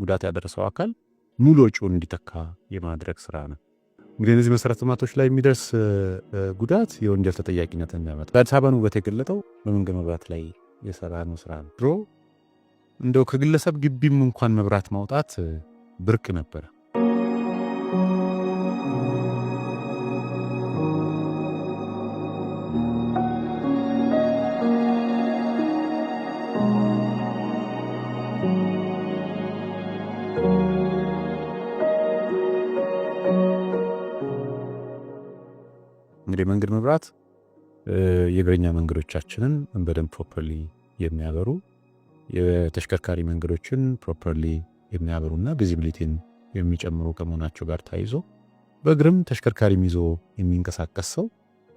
ጉዳት ያደረሰው አካል ሙሉ ወጪውን እንዲተካ የማድረግ ስራ ነው። እንግዲህ እነዚህ መሰረተ ልማቶች ላይ የሚደርስ ጉዳት የወንጀል ተጠያቂነትን ያመጣል። አዲስ አበባን ውበት የገለጠው በመንገድ መብራት ላይ የሰራነው ስራ ነው። ድሮ እንደው ከግለሰብ ግቢም እንኳን መብራት ማውጣት ብርቅ ነበረ። እንግዲህ መንገድ መብራት የእግረኛ መንገዶቻችንን በደንብ ፕሮፐርሊ የሚያበሩ የተሽከርካሪ መንገዶችን ፕሮፐርሊ የሚያበሩና ቪዚቢሊቲን የሚጨምሩ ከመሆናቸው ጋር ተያይዞ በእግርም ተሽከርካሪም ይዞ የሚንቀሳቀስ ሰው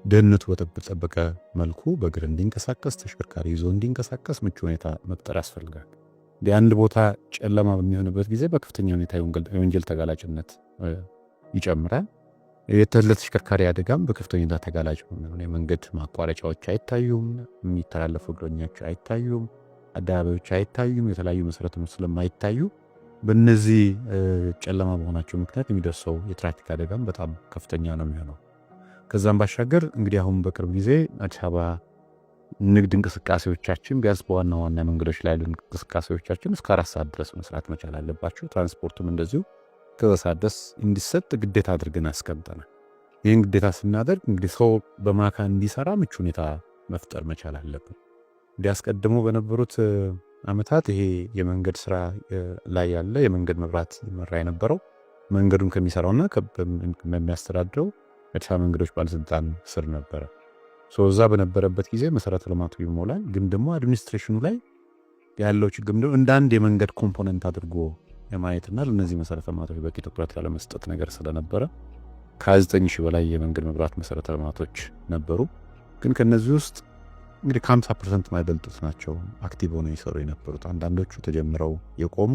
ደህንነቱ በተጠበቀ መልኩ በእግር እንዲንቀሳቀስ ተሽከርካሪ ይዞ እንዲንቀሳቀስ ምቹ ሁኔታ መፍጠር ያስፈልጋል። አንድ ቦታ ጨለማ በሚሆንበት ጊዜ በከፍተኛ ሁኔታ የወንጀል ተጋላጭነት ይጨምራል። የተሽከርካሪ አደጋም በከፍተኛ ሁኔታ ተጋላጭ ነው። የመንገድ ማቋረጫዎች አይታዩም፣ የሚተላለፉ እግረኞች አይታዩም፣ አደባባዮች አይታዩም። የተለያዩ መሰረቶች ስለማይታዩ በእነዚህ ጨለማ በሆናቸው ምክንያት የሚደርሰው የትራፊክ አደጋም በጣም ከፍተኛ ነው የሚሆነው። ከዛም ባሻገር እንግዲህ አሁን በቅርብ ጊዜ አዲስ አበባ ንግድ እንቅስቃሴዎቻችን ቢያንስ በዋና ዋና መንገዶች ላይ ያሉ እንቅስቃሴዎቻችን እስከ 4 ሰዓት ድረስ መስራት መቻል አለባቸው። ትራንስፖርትም እንደዚሁ ከሰዓት ድረስ እንዲሰጥ ግዴታ አድርገን አስቀምጠናል። ይህን ግዴታ ስናደርግ እንግዲህ ሰው በማካ እንዲሰራ ምቹ ሁኔታ መፍጠር መቻል አለብን። እንዲያስቀድሞ በነበሩት ዓመታት ይሄ የመንገድ ስራ ላይ ያለ የመንገድ መብራት ይመራ የነበረው መንገዱን ከሚሰራውና ከሚያስተዳድረው አዲስ አበባ መንገዶች ባለስልጣን ስር ነበረ። እዛ በነበረበት ጊዜ መሰረተ ልማቱ ይሞላል፣ ግን ደግሞ አድሚኒስትሬሽኑ ላይ ያለው ችግር ምንድነው እንደ አንድ የመንገድ ኮምፖነንት አድርጎ የማየትና ለነዚህ መሰረተ ልማቶች በቂ ትኩረት ያለመስጠት ነገር ስለነበረ ከ9,000 በላይ የመንገድ መብራት መሰረተ ልማቶች ነበሩ። ግን ከነዚህ ውስጥ እንግዲህ ከ50% ማይበልጡት ናቸው አክቲቭ ሆነው ይሰሩ የነበሩት። አንዳንዶቹ ተጀምረው የቆሙ፣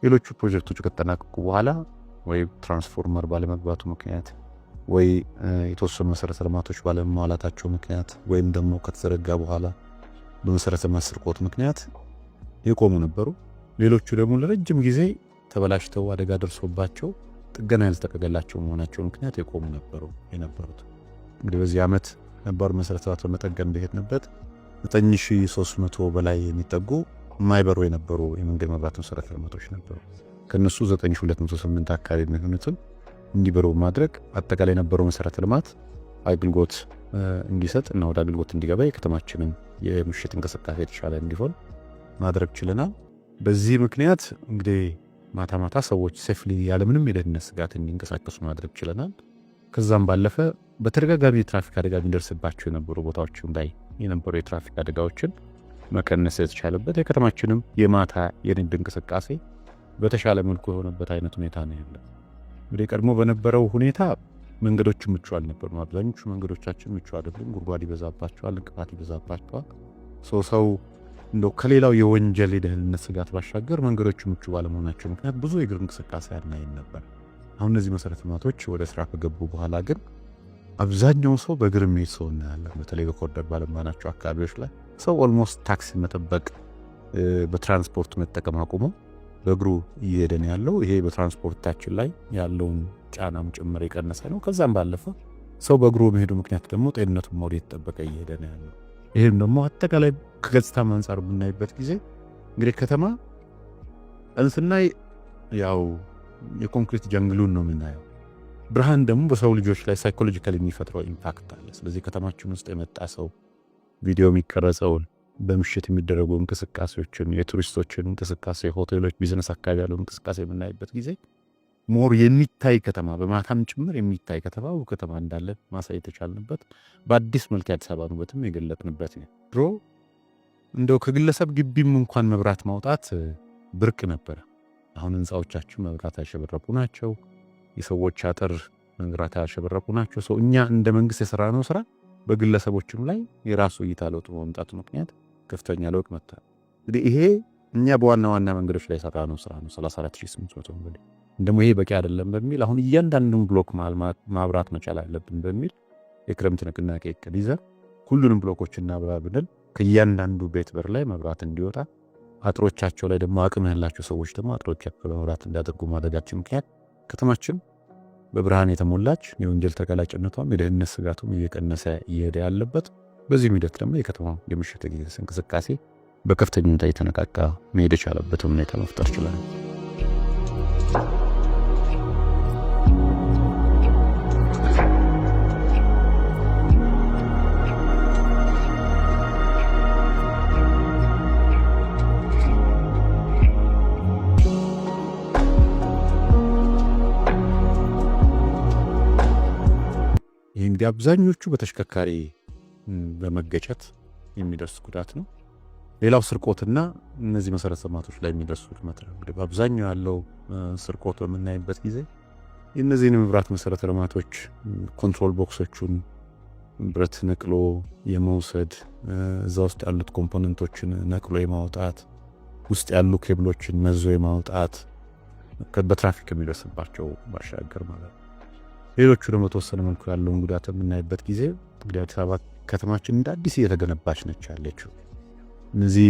ሌሎቹ ፕሮጀክቶች ከተጠናቀቁ በኋላ ወይ ትራንስፎርመር ባለመግባቱ ምክንያት ወይ የተወሰኑ መሰረተ ልማቶች ባለመሟላታቸው ምክንያት ወይም ደግሞ ከተዘረጋ በኋላ በመሰረተ ልማት ስርቆት ምክንያት የቆሙ ነበሩ። ሌሎቹ ደግሞ ለረጅም ጊዜ ተበላሽተው አደጋ ደርሶባቸው ጥገና ያልተደረገላቸው መሆናቸው ምክንያት የቆሙ የነበሩት። እንግዲህ በዚህ ዓመት ነባሩ መሰረተ ልማት ለመጠገን በሄድንበት 9300 በላይ የሚጠጉ የማይበሩ የነበሩ የመንገድ መብራት መሰረተ ልማቶች ነበሩ። ከነሱ 9208 አካባቢ የሚሆኑትን እንዲበሩ ማድረግ አጠቃላይ የነበረው መሰረተ ልማት አገልግሎት እንዲሰጥ እና ወደ አገልግሎት እንዲገባ የከተማችንን የምሽት እንቅስቃሴ የተሻለ እንዲሆን ማድረግ ችለናል። በዚህ ምክንያት እንግዲህ ማታ ማታ ሰዎች ሴፍሊ ያለምንም የደህንነት ስጋት እንዲንቀሳቀሱ ማድረግ ችለናል። ከዛም ባለፈ በተደጋጋሚ የትራፊክ አደጋ የሚደርስባቸው የነበሩ ቦታዎችም ላይ የነበሩ የትራፊክ አደጋዎችን መቀነስ የተቻለበት የከተማችንም የማታ የንግድ እንቅስቃሴ በተሻለ መልኩ የሆነበት አይነት ሁኔታ ነው ያለው። እንግዲህ ቀድሞ በነበረው ሁኔታ መንገዶቹ ምቹ አልነበሩም። አብዛኞቹ መንገዶቻችን ምቹ አይደሉም። ጉድጓድ ይበዛባቸዋል፣ እንቅፋት ይበዛባቸዋል። ሰው እንደው ከሌላው የወንጀል የደህንነት ስጋት ባሻገር መንገዶቹ ምቹ ባለመሆናቸው ምክንያት ብዙ የእግር እንቅስቃሴ አናይም ነበር። አሁን እነዚህ መሰረተ ልማቶች ወደ ስራ ከገቡ በኋላ ግን አብዛኛው ሰው በእግር የሚሄድ ሰው እናያለን። በተለይ በኮሪደር ባለማናቸው አካባቢዎች ላይ ሰው ኦልሞስት ታክሲ መጠበቅ በትራንስፖርት መጠቀም አቁሞ በእግሩ እየሄደ ነው ያለው። ይሄ በትራንስፖርታችን ላይ ያለውን ጫናም ጭምር የቀነሰ ነው። ከዛም ባለፈ ሰው በእግሩ በመሄዱ ምክንያት ደግሞ ጤንነቱን ወደ የተጠበቀ እየሄደ ነው ያለው። ይህም ደግሞ አጠቃላይ ከገጽታ አንጻር ብናይበት ጊዜ እንግዲህ ከተማ እንስናይ ያው የኮንክሪት ጀንግሉን ነው የምናየው። ብርሃን ደግሞ በሰው ልጆች ላይ ሳይኮሎጂካሊ የሚፈጥረው ኢምፓክት አለ። ስለዚህ ከተማችን ውስጥ የመጣ ሰው ቪዲዮ የሚቀረጸውን በምሽት የሚደረጉ እንቅስቃሴዎችን፣ የቱሪስቶችን እንቅስቃሴ፣ ሆቴሎች፣ ቢዝነስ አካባቢ ያለው እንቅስቃሴ የምናይበት ጊዜ ሞር የሚታይ ከተማ በማታም ጭምር የሚታይ ከተማ እንዳለ ማሳየት የቻልንበት በአዲስ መልክ የአዲስ አበባ ውበትም የገለጥንበት ነው። ድሮ እንደው ከግለሰብ ግቢም እንኳን መብራት ማውጣት ብርቅ ነበረ። አሁን ህንፃዎቻችን መብራት ያሸበረቁ ናቸው። የሰዎች አጥር መብራት ያሸበረቁ ናቸው። ሰው እኛ እንደ መንግስት የሰራነው ስራ በግለሰቦችም ላይ የራሱ እይታ ለውጥ በመምጣቱ ምክንያት ከፍተኛ ለውጥ መጥቷል። እንግዲህ ይሄ እኛ በዋና ዋና መንገዶች ላይ የሰራነው ስራ ነው። 34800 እንግዲህ እንደሞ ይሄ በቂ አይደለም በሚል አሁን እያንዳንዱን ብሎክ ማብራት መቻል አለብን በሚል የክረምት ንቅናቄ እቅድ ይዘን ሁሉንም ብሎኮች እናብራ ብንል ከእያንዳንዱ ቤት በር ላይ መብራት እንዲወጣ አጥሮቻቸው ላይ ደግሞ አቅም ያላቸው ሰዎች ደግሞ አጥሮቻቸው ለመብራት እንዲያደርጉ ማድረጋችን ምክንያት ከተማችን በብርሃን የተሞላች የወንጀል ተጋላጭነቷም የደህንነት ስጋቱም እየቀነሰ እየሄደ ያለበት በዚህ ሂደት ደግሞ የከተማው የምሽት እንቅስቃሴ በከፍተኛ ሁኔታ የተነቃቃ መሄድ የቻለበት ሁኔታ መፍጠር ይችላል። ይህ እንግዲህ አብዛኞቹ በተሽከርካሪ በመገጨት የሚደርስ ጉዳት ነው። ሌላው ስርቆትና እነዚህ መሰረተ ልማቶች ላይ የሚደርሱ ውድመት ነው። እንግዲህ በአብዛኛው ያለው ስርቆት በምናይበት ጊዜ እነዚህን መብራት መሰረተ ልማቶች ኮንትሮል ቦክሶቹን ብረት ነቅሎ የመውሰድ እዛ ውስጥ ያሉት ኮምፖነንቶችን ነቅሎ የማውጣት ውስጥ ያሉ ኬብሎችን መዞ የማውጣት በትራፊክ የሚደርስባቸው ባሻገር ማለት ነው። ሌሎቹ ደግሞ ተወሰነ መልኩ ያለውን ጉዳት የምናይበት ጊዜ እንግዲህ አዲስ አበባ ከተማችን እንደ አዲስ እየተገነባች ነች ያለችው። እነዚህ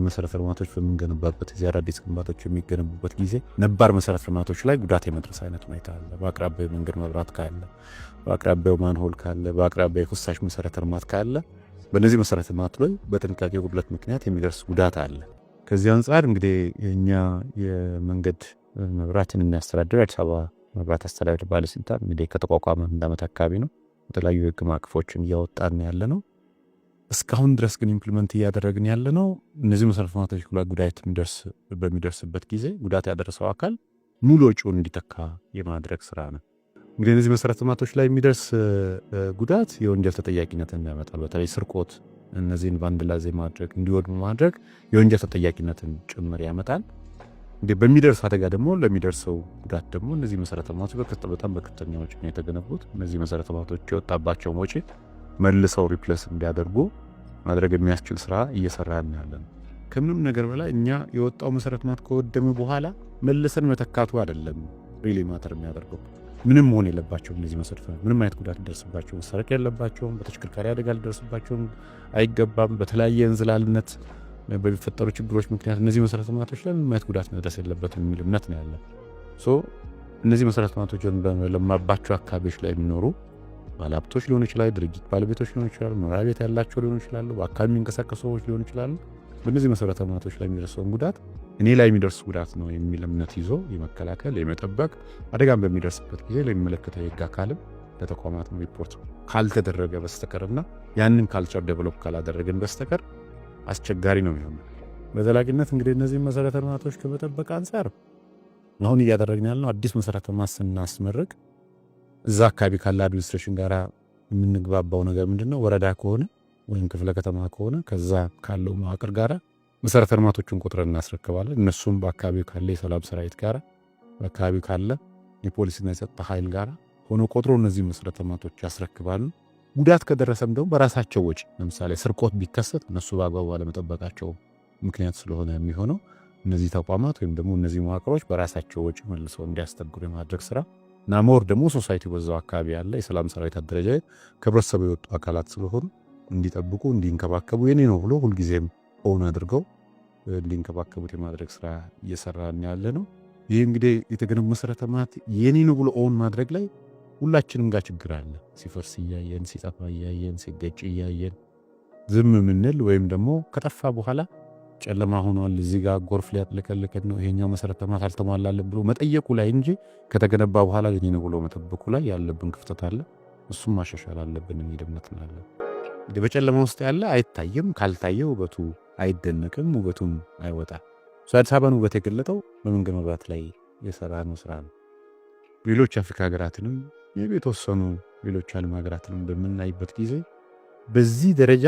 መሰረተ ልማቶች በምንገነባበት ጊዜ አዳዲስ ግንባታዎች የሚገነቡበት ጊዜ ነባር መሰረተ ልማቶች ላይ ጉዳት የመድረስ አይነት ሁኔታ አለ። በአቅራቢያው መንገድ መብራት ካለ፣ በአቅራቢያው ማንሆል ካለ፣ በአቅራቢያው የፍሳሽ መሰረተ ልማት ካለ በእነዚህ መሰረተ ልማት ላይ በጥንቃቄ ጉድለት ምክንያት የሚደርስ ጉዳት አለ። ከዚህ አንጻር እንግዲህ የእኛ የመንገድ መብራትን የሚያስተዳድር አዲስ አበባ መብራት አስተዳደር ባለስልጣን እንግዲህ ከተቋቋመ አንድ ዓመት አካባቢ ነው። የተለያዩ የህግ ማዕቀፎችን እያወጣን ያለ ነው። እስካሁን ድረስ ግን ኢምፕሊመንት እያደረግን ያለ ነው። እነዚህ መሰረተ ልማቶች ጉዳት በሚደርስበት ጊዜ ጉዳት ያደረሰው አካል ሙሉ ወጪውን እንዲተካ የማድረግ ስራ ነው። እንግዲህ እነዚህ መሰረተ ልማቶች ላይ የሚደርስ ጉዳት የወንጀል ተጠያቂነትን ያመጣል። በተለይ ስርቆት፣ እነዚህን ቫንዳላይዝ ማድረግ፣ እንዲወድሙ ማድረግ የወንጀል ተጠያቂነትን ጭምር ያመጣል። እንግዲህ በሚደርስ አደጋ ደግሞ ለሚደርሰው ጉዳት ደግሞ እነዚህ መሰረተ ልማቶች በጣም በከፍተኛ ወጪ ነው የተገነቡት። እነዚህ መሰረተ ልማቶች የወጣባቸውን ወጪ መልሰው ሪፕሌስ እንዲያደርጉ ማድረግ የሚያስችል ስራ እየሰራን ያለን። ከምንም ነገር በላይ እኛ የወጣው መሰረተ ልማት ከወደሙ በኋላ መልሰን መተካቱ አይደለም ሪሊ ማተር የሚያደርገው። ምንም መሆን የለባቸውም እነዚህ መሰረተ ልማት ምንም አይነት ጉዳት ሊደርስባቸው መሰረቅ የለባቸውም። በተሽከርካሪ አደጋ ሊደርስባቸውም አይገባም። በተለያየ እንዝላልነት በሚፈጠሩ ችግሮች ምክንያት እነዚህ መሰረተ ልማቶች ላይ ምንም አይነት ጉዳት መድረስ የለበትም የሚል እምነት ነው ያለን። እነዚህ መሰረተ ልማቶች በለማባቸው አካባቢዎች ላይ የሚኖሩ ባለሀብቶች ሊሆኑ ይችላሉ፣ ድርጅት ባለቤቶች ሊሆኑ ይችላሉ፣ መኖሪያ ቤት ያላቸው ሊሆኑ ይችላሉ፣ በአካባቢ የሚንቀሳቀሱ ሰዎች ሊሆኑ ይችላሉ። በእነዚህ መሰረተ ልማቶች ላይ የሚደርሰውን ጉዳት እኔ ላይ የሚደርስ ጉዳት ነው የሚል እምነት ይዞ የመከላከል የመጠበቅ አደጋም በሚደርስበት ጊዜ ለሚመለከተው የህግ አካልም ለተቋማት ሪፖርት ካልተደረገ በስተቀርና ያንን ካልቸር ዴቨሎፕ ካላደረግን በስተቀር አስቸጋሪ ነው የሚሆነው። በዘላቂነት እንግዲህ እነዚህ መሰረተ ልማቶች ከመጠበቅ አንጻር አሁን እያደረግን ያለው አዲስ መሰረተ ልማት ስናስመርቅ እዛ አካባቢ ካለ አድሚኒስትሬሽን ጋር የምንግባባው ነገር ምንድነው? ወረዳ ከሆነ ወይም ክፍለ ከተማ ከሆነ ከዛ ካለው መዋቅር ጋር መሰረተ ልማቶችን ቆጥረን እናስረክባለን። እነሱም በአካባቢው ካለ የሰላም ሰራዊት ጋር በአካባቢው ካለ የፖሊስና የጸጥታ ኃይል ጋር ሆኖ ቆጥሮ እነዚህ መሰረተ ልማቶች ያስረክባሉ። ጉዳት ከደረሰም ደግሞ በራሳቸው ወጪ ለምሳሌ ስርቆት ቢከሰት እነሱ በአግባቡ ባለመጠበቃቸው ምክንያት ስለሆነ የሚሆነው እነዚህ ተቋማት ወይም ደግሞ እነዚህ መዋቅሮች በራሳቸው ወጪ መልሰው እንዲያስጠግሩ የማድረግ ስራ እና ሞር ደግሞ ሶሳይቲ በዛው አካባቢ ያለ የሰላም ሰራዊት አደረጃጀት ከህብረተሰቡ የወጡ አካላት ስለሆኑ እንዲጠብቁ እንዲንከባከቡ የኔ ነው ብሎ ሁልጊዜም ኦን አድርገው እንዲንከባከቡት የማድረግ ስራ እየሰራን ያለ ነው። ይህ እንግዲህ የተገነቡ መሰረተ ልማት የኔ ነው ብሎ ኦን ማድረግ ላይ ሁላችንም ጋር ችግር አለ። ሲፈርስ እያየን፣ ሲጠፋ እያየን፣ ሲገጭ እያየን ዝም ምንል ወይም ደግሞ ከጠፋ በኋላ ጨለማ ሆኗል፣ እዚህ ጋር ጎርፍ ሊያጥለቀልቀን ነው፣ ይሄኛው መሰረተ ልማት አልተሟላልን ብሎ መጠየቁ ላይ እንጂ ከተገነባ በኋላ የኔ ነው ብሎ መጠበቁ ላይ ያለብን ክፍተት አለ። እሱም ማሻሻል አለብን የሚል እምነት ነው ያለን። እንግዲህ በጨለማ ውስጥ ያለ አይታይም፣ ካልታየ ውበቱ አይደነቅም፣ ውበቱም አይወጣም። አዲስ አበባን ውበት የገለጠው በመንገድ መብራት ላይ የሰራነው ስራ ነው። ሌሎች አፍሪካ ሀገራትንም የተወሰኑ ሌሎች ዓለም ሀገራትንም በምናይበት ጊዜ በዚህ ደረጃ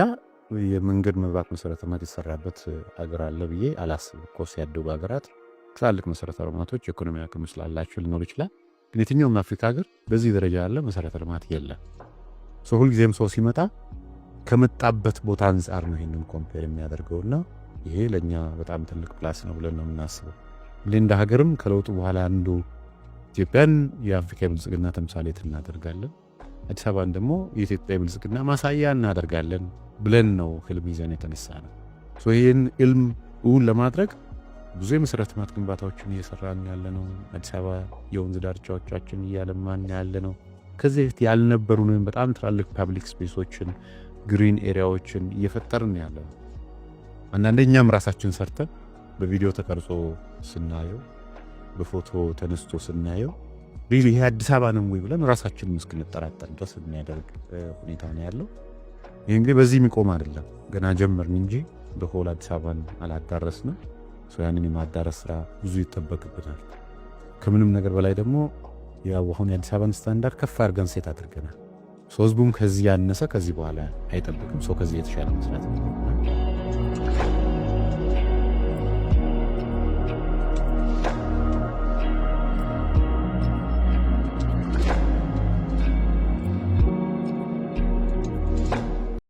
የመንገድ መብራት መሰረተ ልማት የተሰራበት ሀገር አለ ብዬ አላስብም። ኮስ ያደጉ ሀገራት ትላልቅ መሰረተ ልማቶች ኢኮኖሚ አቅም ስላላቸው ሊኖር ይችላል። ግን የትኛውም አፍሪካ ሀገር በዚህ ደረጃ ያለ መሰረተ ልማት የለም። ሁልጊዜም ሰው ሲመጣ ከመጣበት ቦታ አንጻር ነው ይህንን ኮምፔር የሚያደርገውና ይሄ ለእኛ በጣም ትልቅ ፕላስ ነው ብለን ነው የምናስበው። እንደ ሀገርም ከለውጡ በኋላ አንዱ ኢትዮጵያን የአፍሪካ የብልጽግና ተምሳሌት እናደርጋለን፣ አዲስ አበባን ደግሞ የኢትዮጵያ የብልጽግና ማሳያ እናደርጋለን ብለን ነው ህልም ይዘን የተነሳ ነው። ይህን ህልም እውን ለማድረግ ብዙ የመሰረተ ልማት ግንባታዎችን እየሰራን ያለ ነው። አዲስ አበባ የወንዝ ዳርቻዎቻችን እያለማን ያለ ነው። ከዚህ በፊት ያልነበሩንን በጣም ትላልቅ ፓብሊክ ስፔሶችን ግሪን ኤሪያዎችን እየፈጠርን ያለ ነው። አንዳንዴ እኛም ራሳችን ሰርተን በቪዲዮ ተቀርጾ ስናየው በፎቶ ተነስቶ ስናየው ሪሊ ይሄ አዲስ አበባ ነው ወይ ብለን ራሳችንን እስክንጠራጠር ድረስ የሚያደርግ ሁኔታ ነው ያለው። ይህ እንግዲህ በዚህ የሚቆም አይደለም። ገና ጀመርን እንጂ በሆል አዲስ አበባን አላዳረስንም። ያንን የማዳረስ ስራ ብዙ ይጠበቅብናል። ከምንም ነገር በላይ ደግሞ ያው አሁን የአዲስ አበባን ስታንዳርድ ከፍ አድርገን ሴት አድርገናል። ህዝቡም ከዚህ ያነሰ ከዚህ በኋላ አይጠብቅም። ከዚህ የተሻለ መስራት ነው።